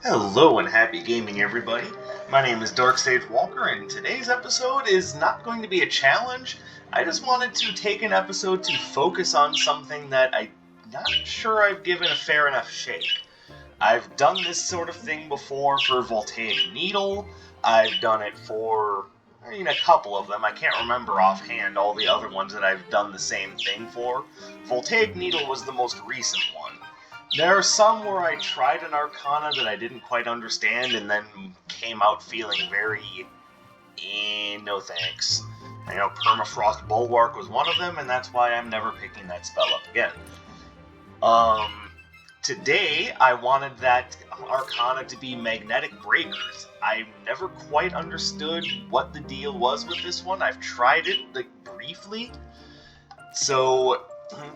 Hello and happy gaming, everybody. My name is Dark Sage Walker, and today's episode is not going to be a challenge. I just wanted to take an episode to focus on something that I'm not sure I've given a fair enough shake. I've done this sort of thing before for Voltaic Needle. I've done it for, a couple of them. I can't remember offhand all the other ones that I've done the same thing for. Voltaic Needle was the most recent one. There are some where I tried an arcana that I didn't quite understand and then came out feeling very, no thanks. I know Permafrost Bulwark was one of them, and that's why I'm never picking that spell up again. Today I wanted that arcana to be Magnetic Breakers. I never quite understood what the deal was with this one. I've tried it, briefly. So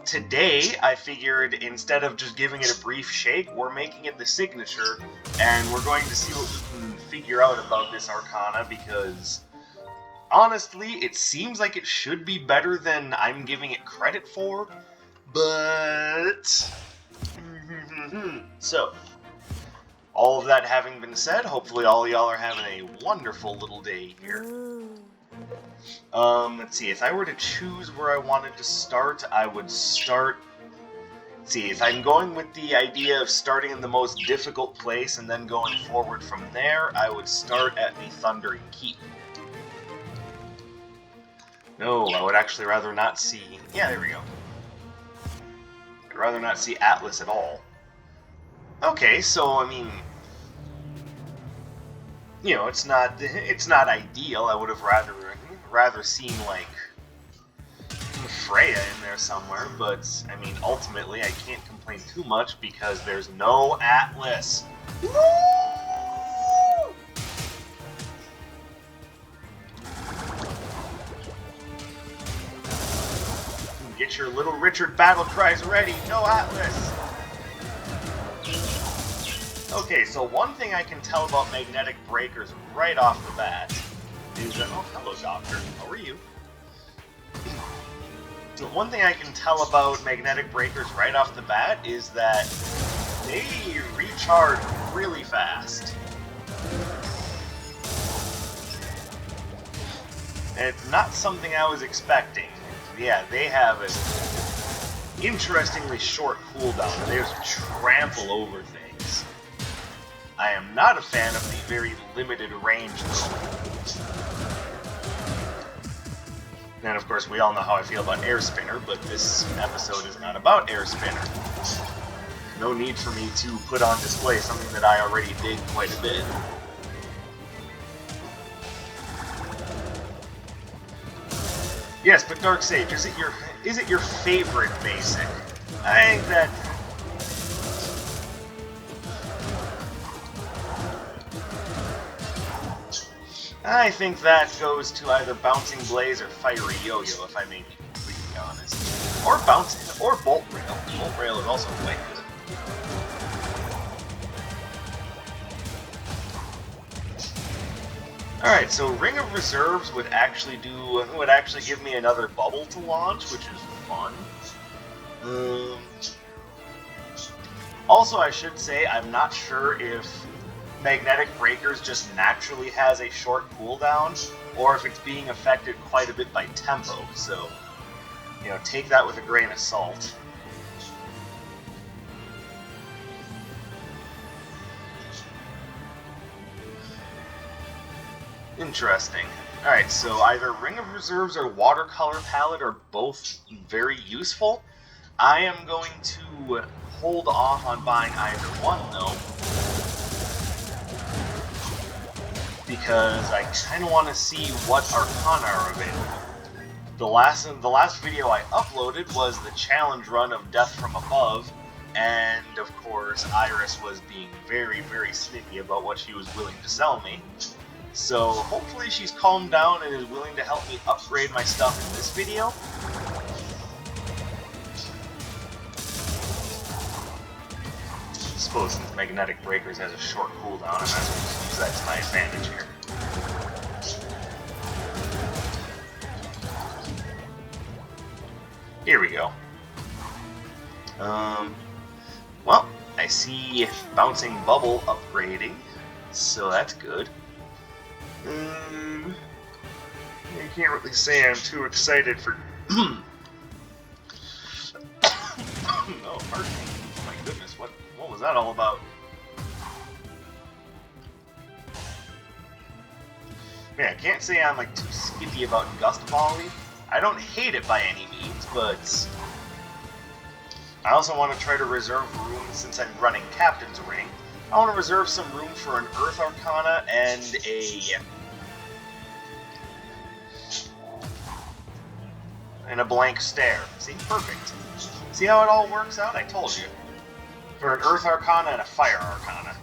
today, I figured instead of just giving it a brief shake, we're making it the signature, and we're going to see what we can figure out about this arcana, because honestly, it seems like it should be better than I'm giving it credit for, but... So, all of that having been said, hopefully all y'all are having a wonderful little day here. Let's see, if I were to choose where I wanted to start, I would start... Let's see, if I'm going with the idea of starting in the most difficult place and then going forward from there, I would start at the Thundering Keep. No, I would actually rather not see... Yeah, there we go. I'd rather not see Atlas at all. Okay, so, I mean... You know, it's not ideal. I would have rather seen, like, Freya in there somewhere, but, I mean, ultimately, I can't complain too much because there's no Atlas. Woo! Get your Little Richard battle cries ready. No Atlas. Okay, so one thing I can tell about Magnetic Breakers right off the bat is that... Oh, hello, Doctor. How are you? So one thing I can tell about Magnetic Breakers right off the bat is that they recharge really fast. And it's not something I was expecting. Yeah, they have an interestingly short cooldown, and they just trample over things. I am not a fan of the very limited range, though. And of course, we all know how I feel about Air Spinner, but this episode is not about Air Spinner. No need for me to put on display something that I already dig quite a bit. Yes, but Dark Sage, is it your favorite basic? I think that... I think that goes to either Bouncing Blaze or Fiery Yo-Yo, if I may be completely honest. Or Bouncing, or Bolt Rail. Bolt Rail is also quite good. Alright, so Ring of Reserves would actually give me another bubble to launch, which is fun. Also, I should say, I'm not sure if Magnetic Breakers just naturally has a short cooldown, or if it's being affected quite a bit by tempo, so, you know, take that with a grain of salt. Interesting. Alright, so either Ring of Reserves or Watercolor Palette are both very useful. I am going to hold off on buying either one, though, because I kind of want to see what arcana are available. The last video I uploaded was the challenge run of Death from Above, and of course Iris was being very, very snippy about what she was willing to sell me. So hopefully she's calmed down and is willing to help me upgrade my stuff in this video. I suppose since Magnetic Breakers has a short cooldown, I might as well just use that to my advantage here. Here we go. Well, I see bouncing bubble upgrading, so that's good. I can't really say I'm too excited for... Oh, pardon me. My goodness, what was that all about? Yeah, I can't say I'm like too skippy about Gust Volley. I don't hate it by any means, but I also want to try to reserve room, since I'm running Captain's Ring. I want to reserve some room for an Earth Arcana and a blank stare. See, perfect. See how it all works out? I told you. For an Earth Arcana and a Fire Arcana.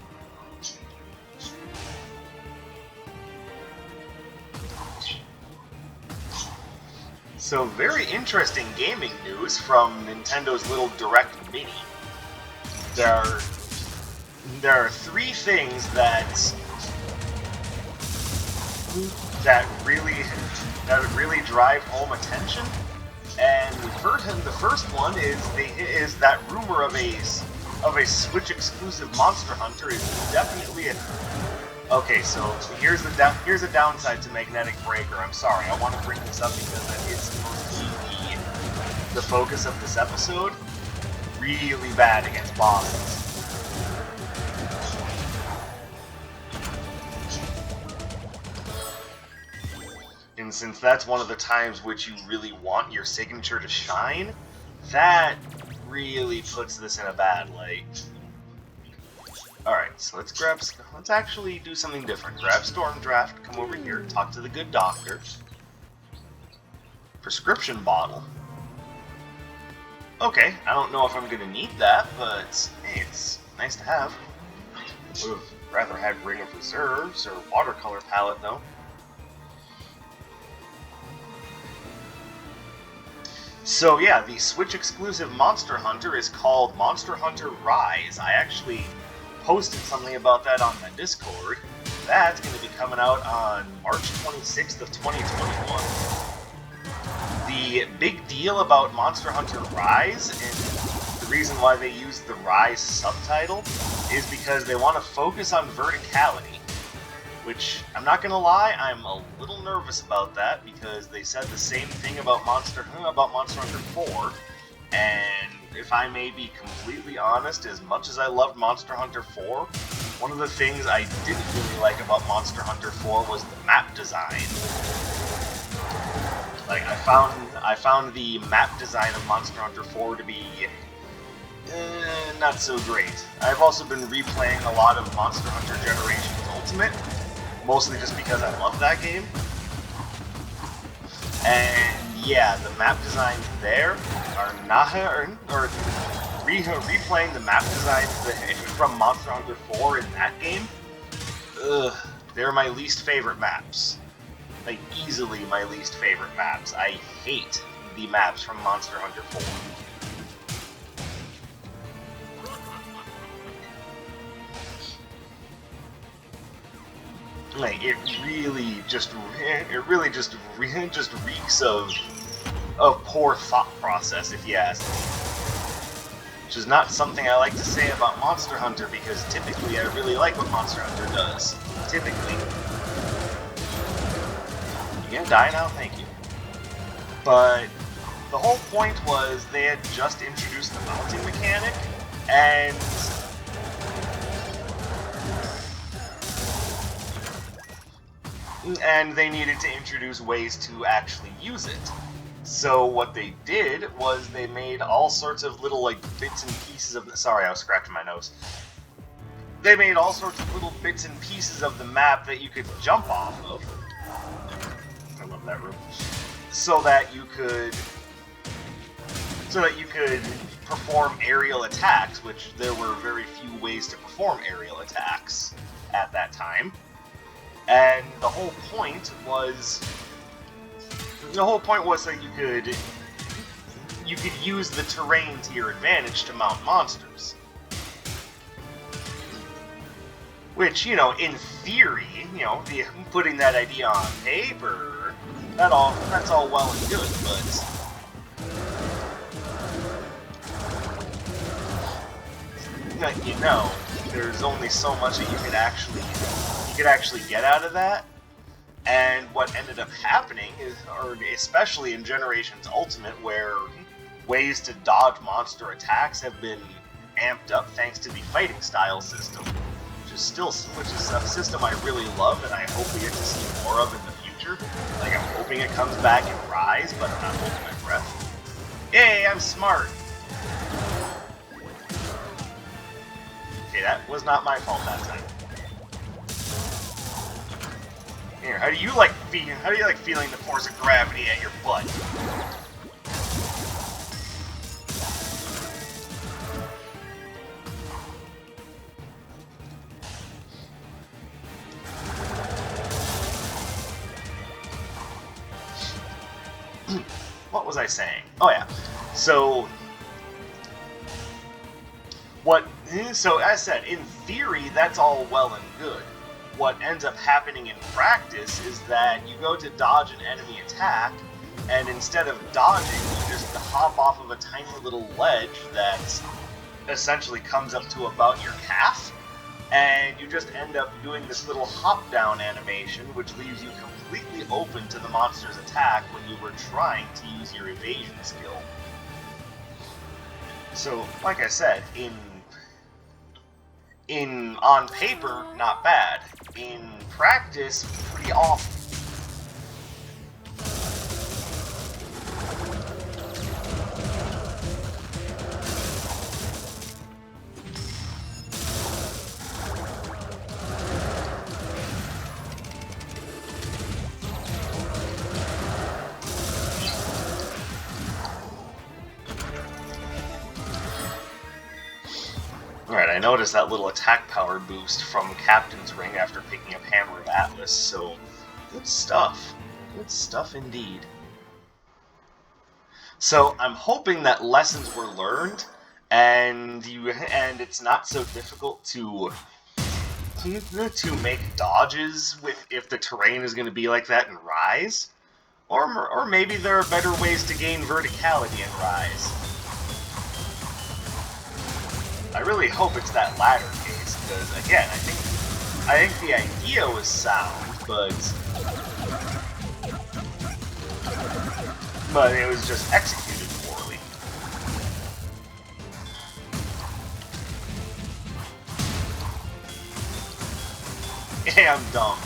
So, very interesting gaming news from Nintendo's little Direct Mini. There are three things that really drive home attention, and the first one is that rumor of a Switch exclusive Monster Hunter is definitely a... Okay, so here's a downside to Magnetic Breaker. I'm sorry, I want to bring this up because that is supposed to be the focus of this episode. Really bad against bosses. And since that's one of the times which you really want your signature to shine, that really puts this in a bad light. Alright, so let's actually do something different. Grab Storm Draft, come over here, talk to the good doctor. Prescription bottle. Okay, I don't know if I'm gonna need that, but hey, it's nice to have. Would have rather had Ring of Reserves or Watercolor Palette, though. So yeah, the Switch exclusive Monster Hunter is called Monster Hunter Rise. I actually posted something about that on the Discord. That's going to be coming out on March 26th of 2021. The big deal about Monster Hunter Rise, and the reason why they use the Rise subtitle, is because they want to focus on verticality. Which, I'm not going to lie, I'm a little nervous about that, because they said the same thing about Monster Hunter 4, and if I may be completely honest, as much as I loved Monster Hunter 4, one of the things I didn't really like about Monster Hunter 4 was the map design. Like, I found the map design of Monster Hunter 4 to be not so great. I've also been replaying a lot of Monster Hunter Generations Ultimate, mostly just because I love that game. And yeah, the map designs there are not, replaying the map designs from Monster Hunter 4 in that game, they're my least favorite maps. Like, easily my least favorite maps. I hate the maps from Monster Hunter 4. Like, it really just reeks of poor thought process, if you ask me. Which is not something I like to say about Monster Hunter, because typically I really like what Monster Hunter does. Typically. You gonna die now? Thank you. But the whole point was they had just introduced the mounting mechanic, and they needed to introduce ways to actually use it. So what they did was they made all sorts of little, like, bits and pieces of the... Sorry, I was scratching my nose. They made all sorts of little bits and pieces of the map that you could jump off of. I love that room. So that you could perform aerial attacks, which there were very few ways to perform aerial attacks at that time. And the whole point was that you could use the terrain to your advantage to mount monsters. Which, you know, in theory, you know, putting that idea on paper, that's all well and good, you know, there's only so much that you could actually get out of that. And what ended up happening is, or especially in Generations Ultimate, where ways to dodge monster attacks have been amped up thanks to the fighting style system, which is a system I really love, and I hope we get to see more of in the future. Like, I'm hoping it comes back in Rise, but I'm not holding my breath. Yay, I'm smart! Okay, that was not my fault that time. Here, how do you like feeling the force of gravity at your butt? What was I saying? Oh yeah. So as I said, in theory, that's all well and good. What ends up happening in practice is that you go to dodge an enemy attack, and instead of dodging, you just hop off of a tiny little ledge that essentially comes up to about your calf, and you just end up doing this little hop down animation, which leaves you completely open to the monster's attack when you were trying to use your evasion skill. So, like I said, on paper, not bad. In practice, pretty awful. Alright, I noticed that little attack power boost from Captain's Ring after picking up Hammer of Atlas, so good stuff. Good stuff indeed. So I'm hoping that lessons were learned, and it's not so difficult to make dodges if the terrain is going to be like that in Rise, or maybe there are better ways to gain verticality in Rise. I really hope it's that latter case, because again, I think the idea was sound, but it was just executed poorly. Yeah, I'm dumb.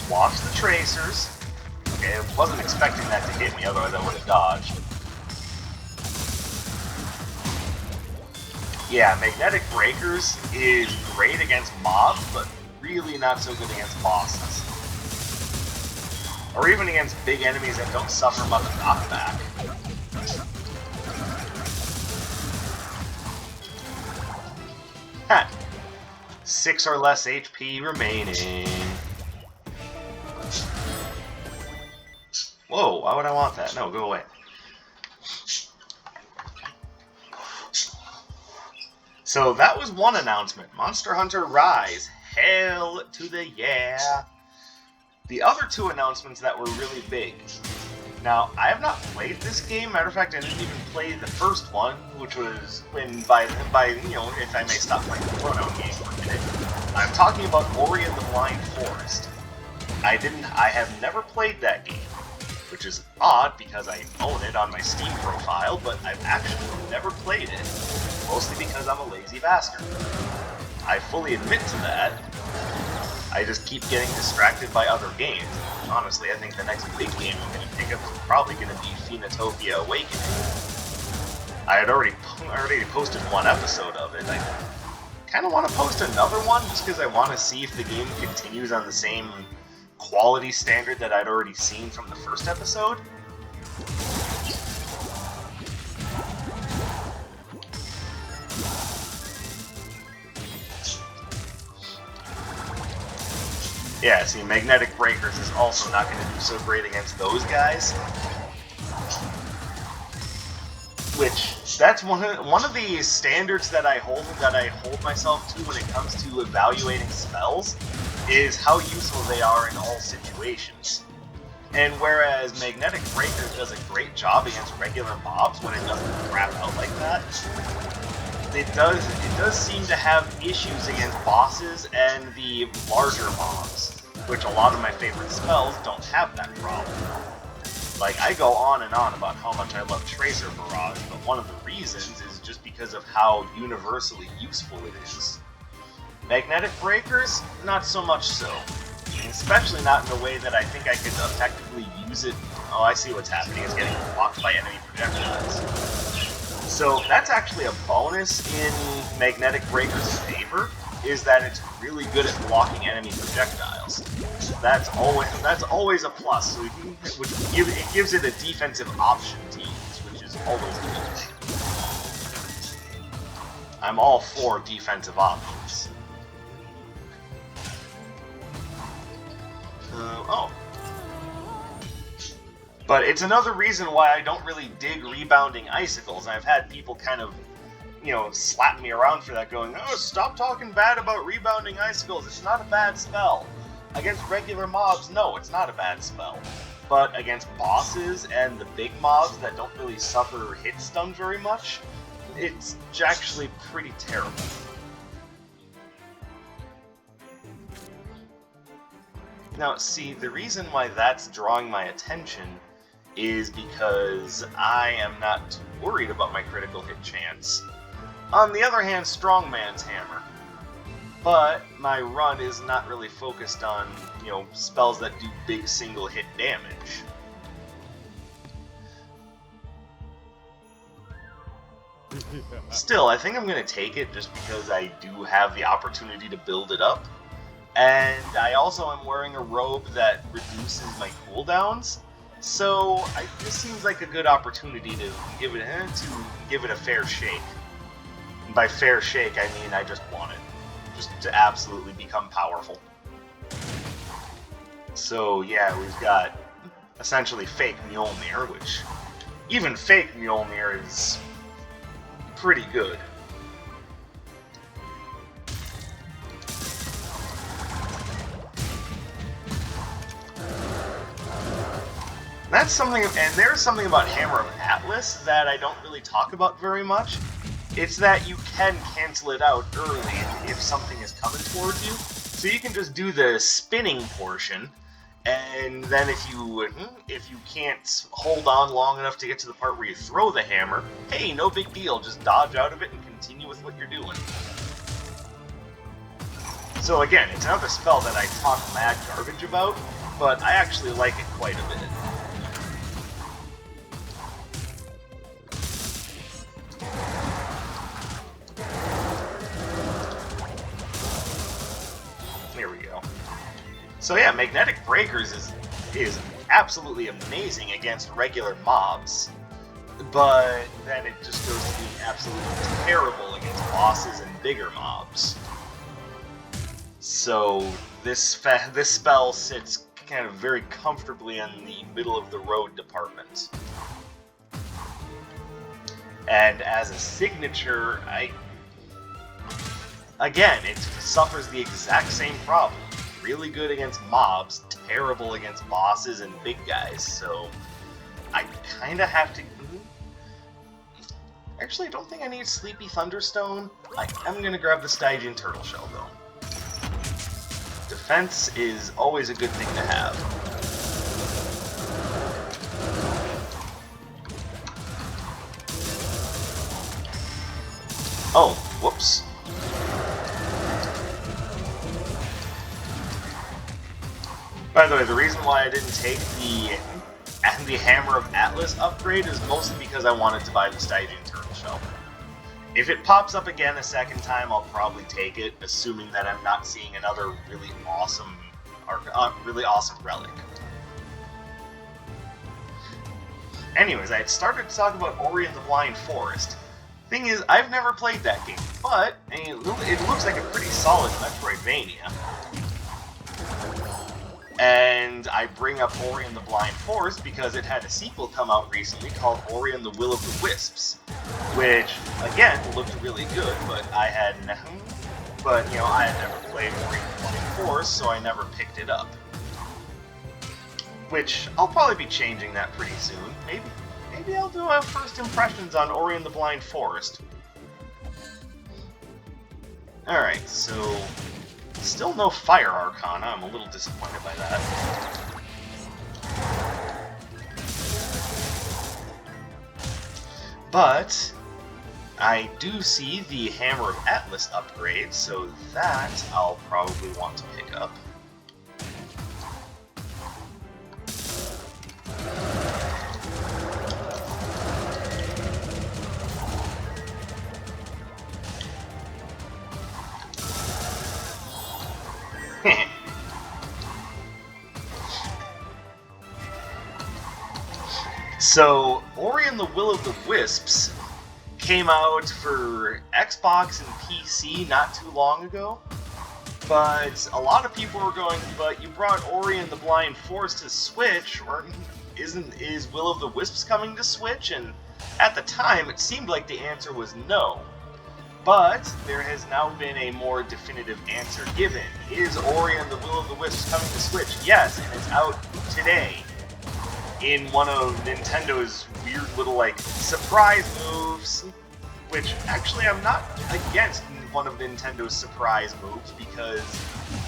Watch the tracers. Okay, I wasn't expecting that to hit me, otherwise I would have dodged. Yeah, Magnetic Breakers is great against mobs, but really not so good against bosses. Or even against big enemies that don't suffer much knockback. Ha! 6 or less HP remaining. Whoa, why would I want that? No, go away. So that was one announcement. Monster Hunter Rise. Hell to the yeah. The other two announcements that were really big. Now, I have not played this game. Matter of fact, I didn't even play the first one, which was when by you know, if I may stop playing the pronoun game for a minute. I'm talking about Ori and the Blind Forest. I have never played that game, which is odd because I own it on my Steam profile, but I've actually never played it, mostly because I'm a lazy bastard. I fully admit to that. I just keep getting distracted by other games. Honestly, I think the next big game I'm going to pick up is probably going to be Phenatopia Awakening. I had already posted one episode of it. I kind of want to post another one just because I want to see if the game continues on the same quality standard that I'd already seen from the first episode. Yeah, see, Magnetic Breakers is also not going to do so great against those guys. which that's one of the standards that I hold myself to when it comes to evaluating spells, is how useful they are in all situations. And whereas Magnetic Breakers does a great job against regular mobs when it doesn't crap out like that, it does seem to have issues against bosses and the larger mobs, which a lot of my favorite spells don't have that problem. Like, I go on and on about how much I love Tracer Barrage, but one of the reasons is just because of how universally useful it is. Magnetic Breakers, not so much so. Especially not in a way that I think I could effectively use it. Oh, I see what's happening. It's getting blocked by enemy projectiles. So that's actually a bonus in Magnetic Breaker's favor, is that it's really good at blocking enemy projectiles. That's always a plus. So it gives it a defensive option to use, which is always good. I'm all for defensive options. But it's another reason why I don't really dig Rebounding Icicles. I've had people kind of, slap me around for that, going, "Oh, stop talking bad about Rebounding Icicles. It's not a bad spell." Against regular mobs, no, it's not a bad spell. But against bosses and the big mobs that don't really suffer hit stun very much, it's actually pretty terrible. Now, see, the reason why that's drawing my attention is because I am not too worried about my critical hit chance. On the other hand, Strongman's Hammer. But my run is not really focused on, spells that do big single hit damage. Still, I think I'm going to take it just because I do have the opportunity to build it up. And I also am wearing a robe that reduces my cooldowns, so this seems like a good opportunity to give it a fair shake. And by fair shake, I mean I just want it, just to absolutely become powerful. So yeah, we've got essentially fake Mjolnir, which even fake Mjolnir is pretty good. That's something, and there's something about Hammer of Atlas that I don't really talk about very much. It's that you can cancel it out early if something is coming towards you. So you can just do the spinning portion, and then if you can't hold on long enough to get to the part where you throw the hammer, hey, no big deal, just dodge out of it and continue with what you're doing. So again, it's another spell that I talk mad garbage about, but I actually like it quite a bit. So yeah, Magnetic Breakers is absolutely amazing against regular mobs, but then it just goes to being absolutely terrible against bosses and bigger mobs. So this spell sits kind of very comfortably in the middle of the road department. And as a signature, it suffers the exact same problem. Really good against mobs, terrible against bosses and big guys, so I kind of have to... Actually, I don't think I need Sleepy Thunderstone. I'm going to grab the Stygian Turtle Shell, though. Defense is always a good thing to have. Oh, whoops. By the way, the reason why I didn't take the Hammer of Atlas upgrade is mostly because I wanted to buy the Stygian Turtle Shell. If it pops up again a second time, I'll probably take it, assuming that I'm not seeing another really awesome relic. Anyways, I had started to talk about Ori and the Blind Forest. Thing is, I've never played that game, but it looks like a pretty solid Metroidvania. And I bring up Ori and the Blind Forest because it had a sequel come out recently called Ori and the Will of the Wisps, which, again, looked really good, but I had never played Ori and the Blind Forest, so I never picked it up. Which, I'll probably be changing that pretty soon. Maybe I'll do a first impressions on Ori and the Blind Forest. Alright, so still no fire arcana. I'm a little disappointed by that. But I do see the Hammer of Atlas upgrade, so that I'll probably want to pick up. So, Ori and the Will of the Wisps came out for Xbox and PC not too long ago, but a lot of people were going, but you brought Ori and the Blind Forest to Switch, or is Will of the Wisps coming to Switch? And at the time, it seemed like the answer was no. But there has now been a more definitive answer given. Is Ori and the Will of the Wisps coming to Switch? Yes, and it's out today in one of Nintendo's weird little, like, surprise moves, which, actually, I'm not against one of Nintendo's surprise moves, because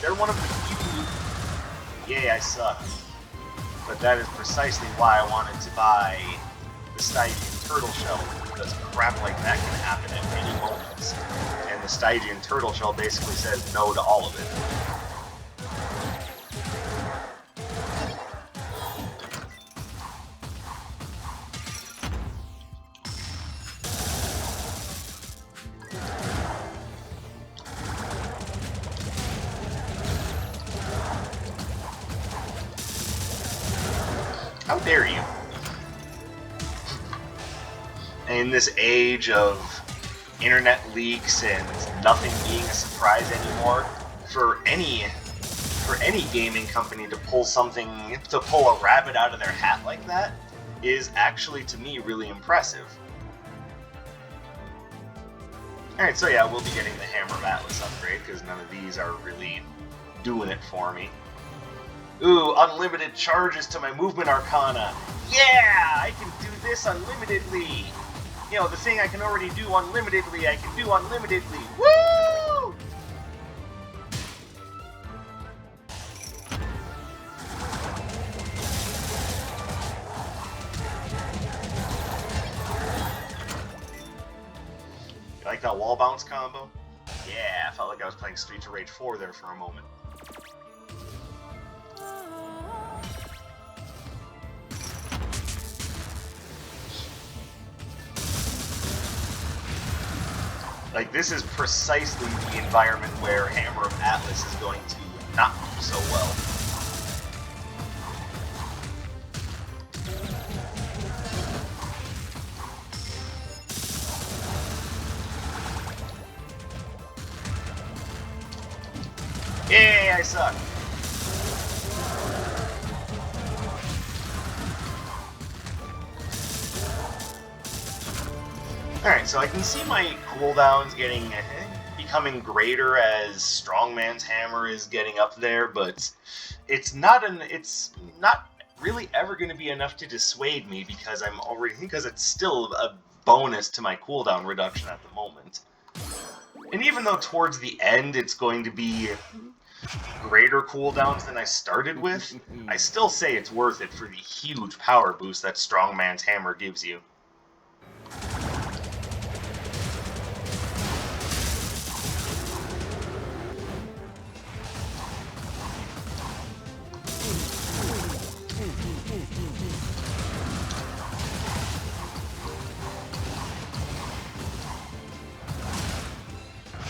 they're one of the few... Yay, I suck. But that is precisely why I wanted to buy the Stygian Turtle Shell, because crap like that can happen at any moment. And the Stygian Turtle Shell basically says no to all of it. How dare you? In this age of internet leaks and nothing being a surprise anymore, for any gaming company to pull a rabbit out of their hat like that is actually, to me, really impressive. Alright, so yeah, we'll be getting the Hammer of Atlas upgrade, because none of these are really doing it for me. Ooh, unlimited charges to my movement arcana. Yeah, I can do this unlimitedly. You know, the thing I can already do unlimitedly, I can do unlimitedly. Woo! You like that wall bounce combo? Yeah, I felt like I was playing Streets of Rage 4 there for a moment. Like, this is precisely the environment where Hammer of Atlas is going to not do so well. Yay, I suck! Alright, so I can see my cooldowns becoming greater as Strongman's Hammer is getting up there, but it's not really ever going to be enough to dissuade me because it's still a bonus to my cooldown reduction at the moment. And even though towards the end it's going to be greater cooldowns than I started with, I still say it's worth it for the huge power boost that Strongman's Hammer gives you.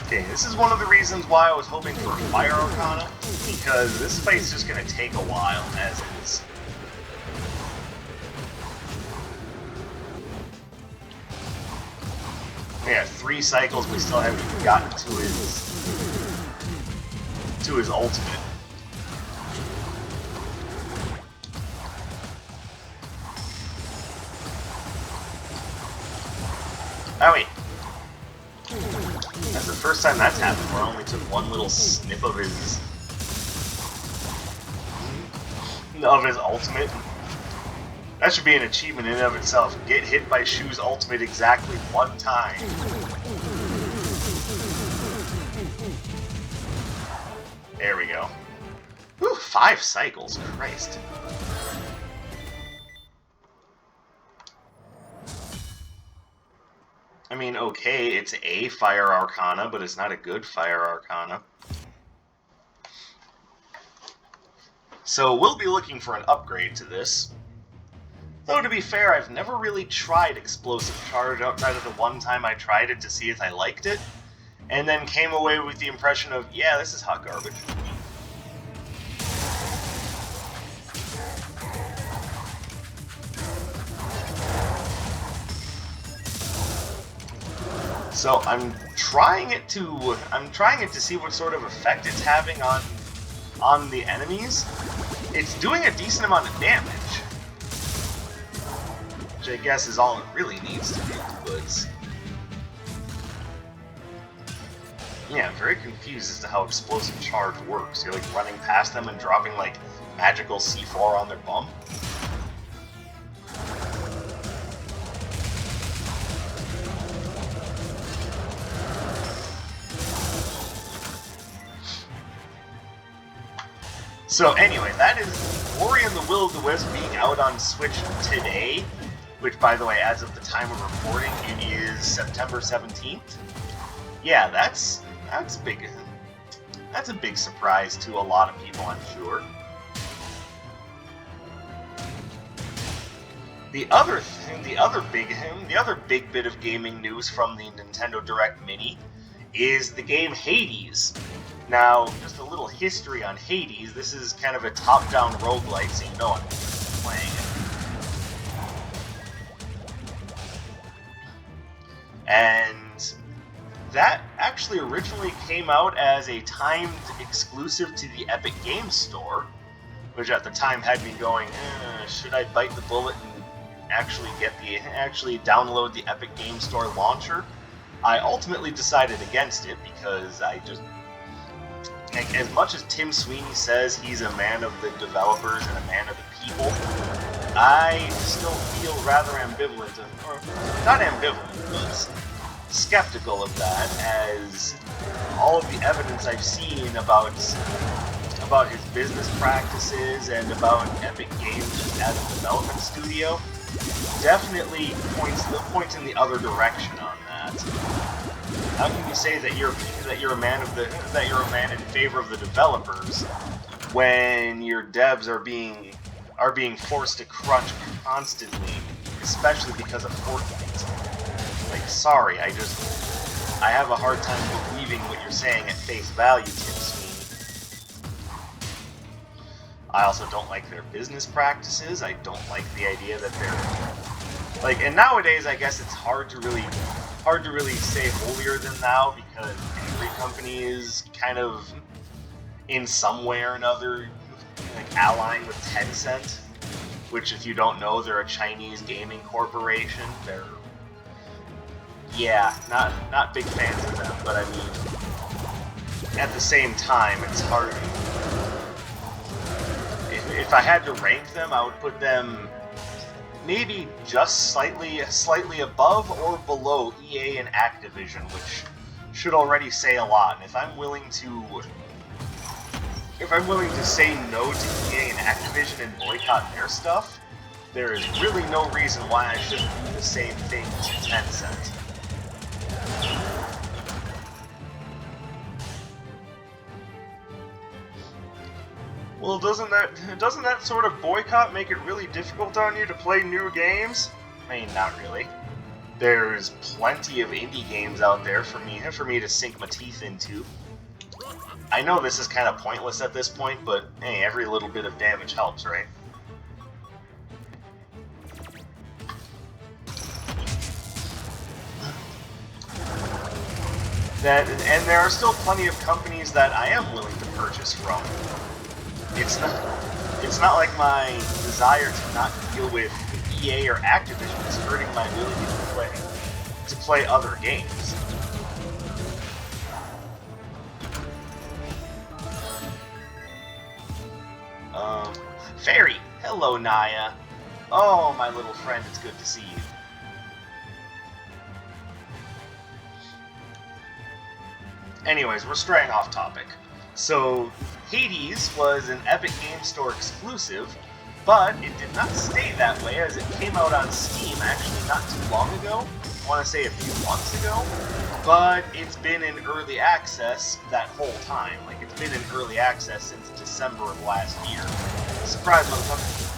Okay, this is one of the reasons why I was hoping for Fire Arcana, because this fight's just going to take a while, as is. Yeah, 3 cycles, we still haven't even gotten to his ultimate. Oh wait. That's the first time that's happened where I only took one little snip of his ultimate. That should be an achievement in and of itself. Get hit by Shu's ultimate exactly one time. There we go. Whew, 5 cycles, Christ. I mean, okay, it's a Fire Arcana, but it's not a good Fire Arcana. So we'll be looking for an upgrade to this. Though, to be fair, I've never really tried Explosive Charge outside of the one time I tried it to see if I liked it, and then came away with the impression of, yeah, this is hot garbage. So I'm trying it to see what sort of effect it's having on the enemies. It's doing a decent amount of damage, which I guess is all it really needs to do, but yeah, I'm very confused as to how Explosive Charge works. You're like running past them and dropping like magical C4 on their bum. So anyway, that is Ori and the Will of the Wisp being out on Switch today, which, by the way, as of the time of recording, it is September 17th. Yeah, that's big. That's a big surprise to a lot of people, I'm sure. The other big bit of gaming news from the Nintendo Direct Mini is the game Hades. Now, just a little history on Hades. This is kind of a top-down roguelike, so you know I'm playing it. And that actually originally came out as a timed exclusive to the Epic Games Store, which at the time had me going, should I bite the bullet and actually download the Epic Games Store launcher? I ultimately decided against it because as much as Tim Sweeney says he's a man of the developers and a man of the people, I still feel rather ambivalent, or not ambivalent, but skeptical of that, as all of the evidence I've seen about his business practices and about Epic Games as a development studio definitely points in the other direction on that. How can you say that you're a man in favor of the developers when your devs are being forced to crunch constantly, especially because of Fortnite? Like, sorry, I have a hard time believing what you're saying at face value, Tim Sweeney. I also don't like their business practices. I don't like the idea that they're like, and nowadays I guess it's hard to really say holier than thou, because every company is kind of in some way or another like allying with Tencent, which, if you don't know, they're a Chinese gaming corporation. They're not big fans of them, but I mean, at the same time, it's hard. If I had to rank them, I would put them maybe just slightly above or below EA and Activision, which should already say a lot. And if I'm willing to say no to EA and Activision and boycott their stuff, there is really no reason why I shouldn't do the same thing to Tencent. Well, doesn't that sort of boycott make it really difficult on you to play new games? I mean, not really. There's plenty of indie games out there for me to sink my teeth into. I know this is kind of pointless at this point, but hey, every little bit of damage helps, right? And there are still plenty of companies that I am willing to purchase from. It's not like my desire to not deal with EA or Activision is hurting my ability to play other games. Fairy! Hello, Naya. Oh, my little friend, it's good to see you. Anyways, we're straying off topic. So, Hades was an Epic Game Store exclusive, but it did not stay that way as it came out on Steam actually not too long ago. I want to say a few months ago, but it's been in early access that whole time. Like, it's been in early access since December of last year. Surprise, motherfucker.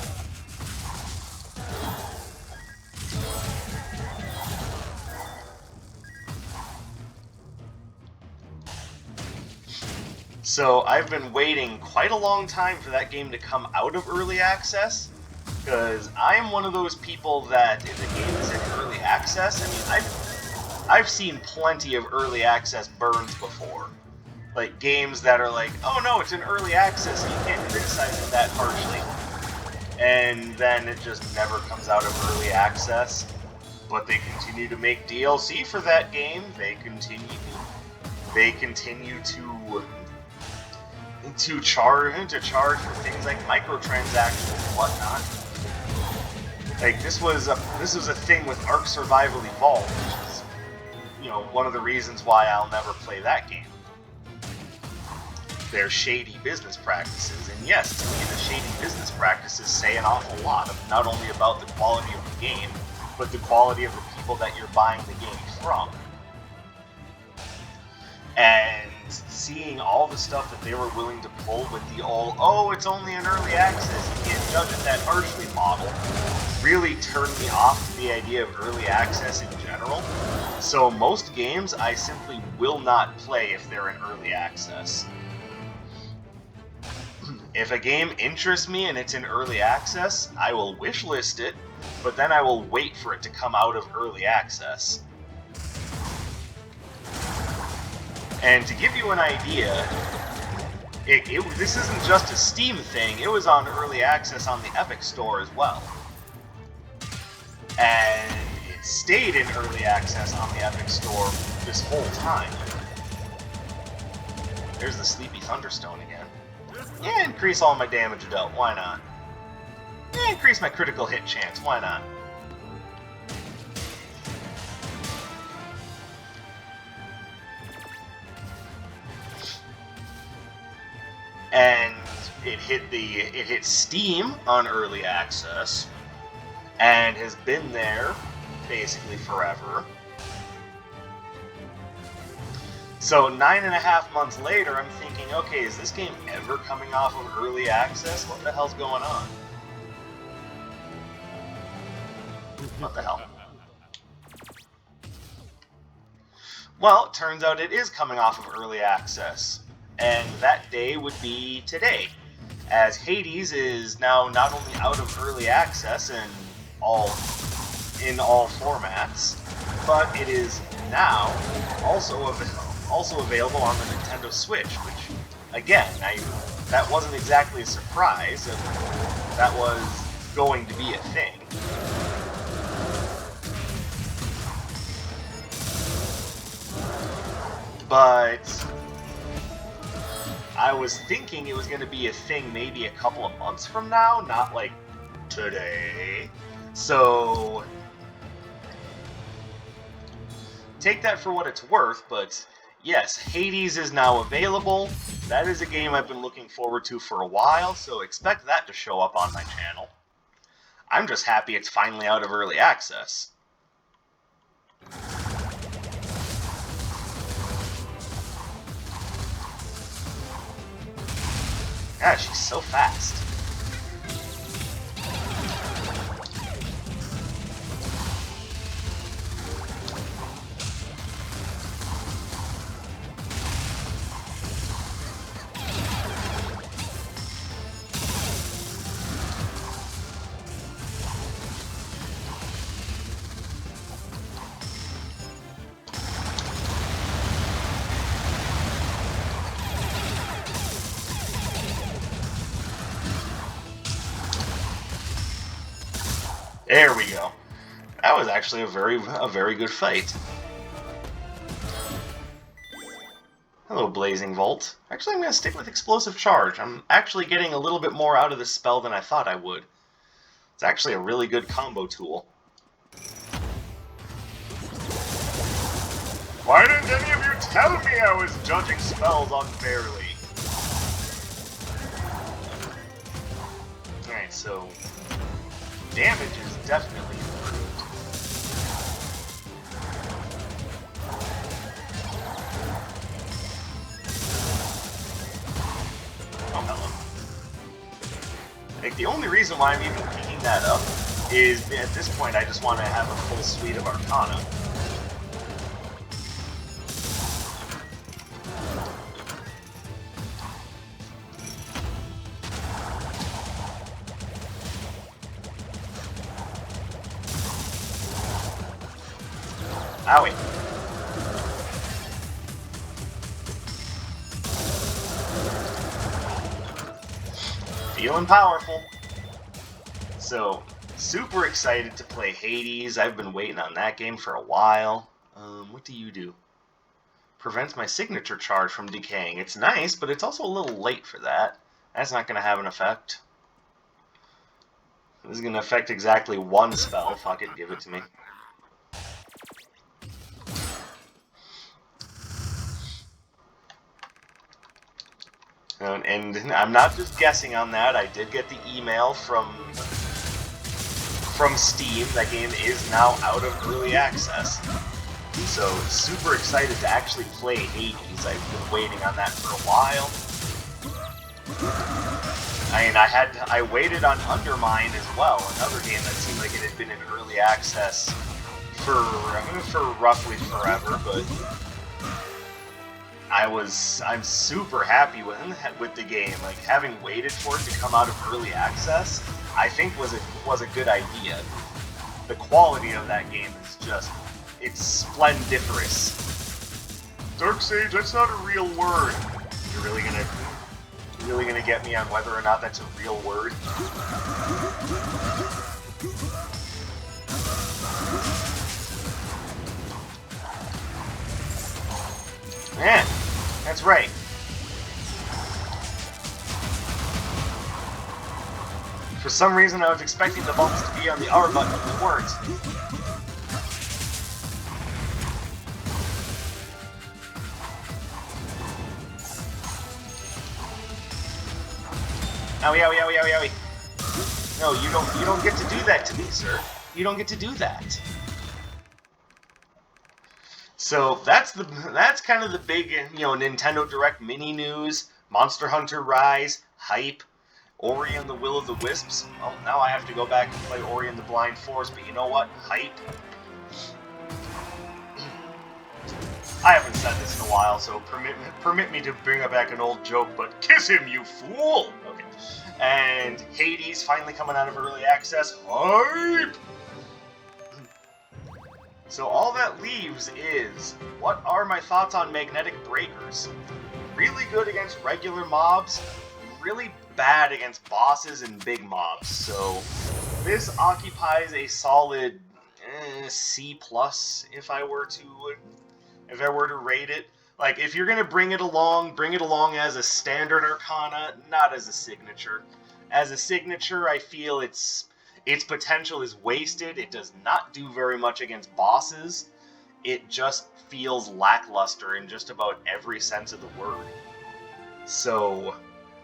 So I've been waiting quite a long time for that game to come out of early access, because I am one of those people that if a game is in early access, I mean, I've seen plenty of early access burns before. Like games that are like, oh no, it's in early access, and you can't criticize it that harshly. And then it just never comes out of early access. But they continue to make DLC for that game. They continue to charge for things like microtransactions and whatnot. Like this was a thing with Ark Survival Evolved, which is, you know, one of the reasons why I'll never play that game. They're shady business practices, and yes, to me the shady business practices say an awful lot of not only about the quality of the game, but the quality of the people that you're buying the game from. And seeing all the stuff that they were willing to pull with the old, oh, it's only in early access, you can't judge it that harshly model, really turned me off to the idea of early access in general. So most games I simply will not play if they're in early access. If a game interests me and it's in early access, I will wishlist it, but then I will wait for it to come out of early access. And to give you an idea, this isn't just a Steam thing, it was on early access on the Epic Store as well. And it stayed in early access on the Epic Store this whole time. There's the Sleepy Thunderstone again. Yeah, increase all my damage dealt, why not? Yeah, increase my critical hit chance, why not? And it hit Steam on early access, and has been there basically forever. So 9.5 months later, I'm thinking, okay, is this game ever coming off of early access? What the hell's going on? What the hell? Well, it turns out it is coming off of early access. And that day would be today, as Hades is now not only out of early access in all formats, but it is now also available on the Nintendo Switch, which, again, that wasn't exactly a surprise. That was going to be a thing. But I was thinking it was going to be a thing maybe a couple of months from now, not like today. So take that for what it's worth, but yes, Hades is now available. That is a game I've been looking forward to for a while, so expect that to show up on my channel. I'm just happy it's finally out of early access. God, she's so fast. There we go. That was actually a very good fight. Hello, Blazing Volt. Actually, I'm going to stick with Explosive Charge. I'm actually getting a little bit more out of this spell than I thought I would. It's actually a really good combo tool. Why didn't any of you tell me I was judging spells unfairly? Alright, so damage is definitely improved. Oh, hello. Like, the only reason why I'm even picking that up is, at this point, I just want to have a full suite of Arcana. Owie. Feeling powerful. So, super excited to play Hades. I've been waiting on that game for a while. What do you do? Prevents my signature charge from decaying. It's nice, but it's also a little late for that. That's not going to have an effect. This is going to affect exactly one spell. Fuck it, give it to me. And I'm not just guessing on that. I did get the email from Steam. That game is now out of early access. So, super excited to actually play Hades. I've been waiting on that for a while. I mean, I waited on Undermine as well, another game that seemed like it had been in early access for roughly forever, but I'm super happy with the game. Like, having waited for it to come out of early access, I think was a good idea. The quality of that game is just, it's splendiferous. Darksage, that's not a real word. You're really gonna get me on whether or not that's a real word? Man, that's right. For some reason, I was expecting the buttons to be on the R button, but they weren't. Owie, owie, owie, owie, owie. No, you don't get to do that to me, sir. You don't get to do that. So that's kind of the big, Nintendo Direct mini news. Monster Hunter Rise, hype, Ori and the Will of the Wisps. Well, now I have to go back and play Ori and the Blind Forest, but you know what? Hype. I haven't said this in a while, so permit me to bring back an old joke, but kiss him, you fool! Okay. And Hades finally coming out of early access. Hype! So all that leaves is, what are my thoughts on Magnetic Breakers? Really good against regular mobs, really bad against bosses and big mobs. So this occupies a solid C+ if I were to rate it. Like, if you're gonna bring it along as a standard Arcana, not as a signature. As a signature, I feel its potential is wasted. It does not do very much against bosses. It just feels lackluster in just about every sense of the word. So,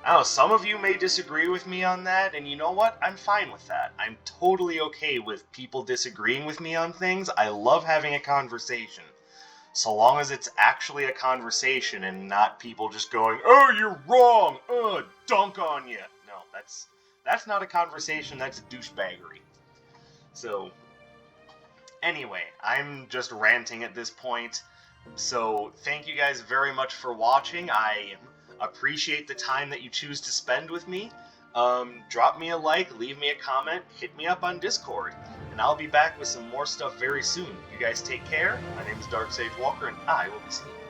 I don't know, some of you may disagree with me on that, and you know what? I'm fine with that. I'm totally okay with people disagreeing with me on things. I love having a conversation. So long as it's actually a conversation and not people just going, "Oh, you're wrong! Dunk on you!" No, that's not a conversation, that's douchebaggery. So, anyway, I'm just ranting at this point. So, thank you guys very much for watching. I appreciate the time that you choose to spend with me. Drop me a like, leave me a comment, hit me up on Discord, and I'll be back with some more stuff very soon. You guys take care. My name is Darksage Walker, and I will be seeing you.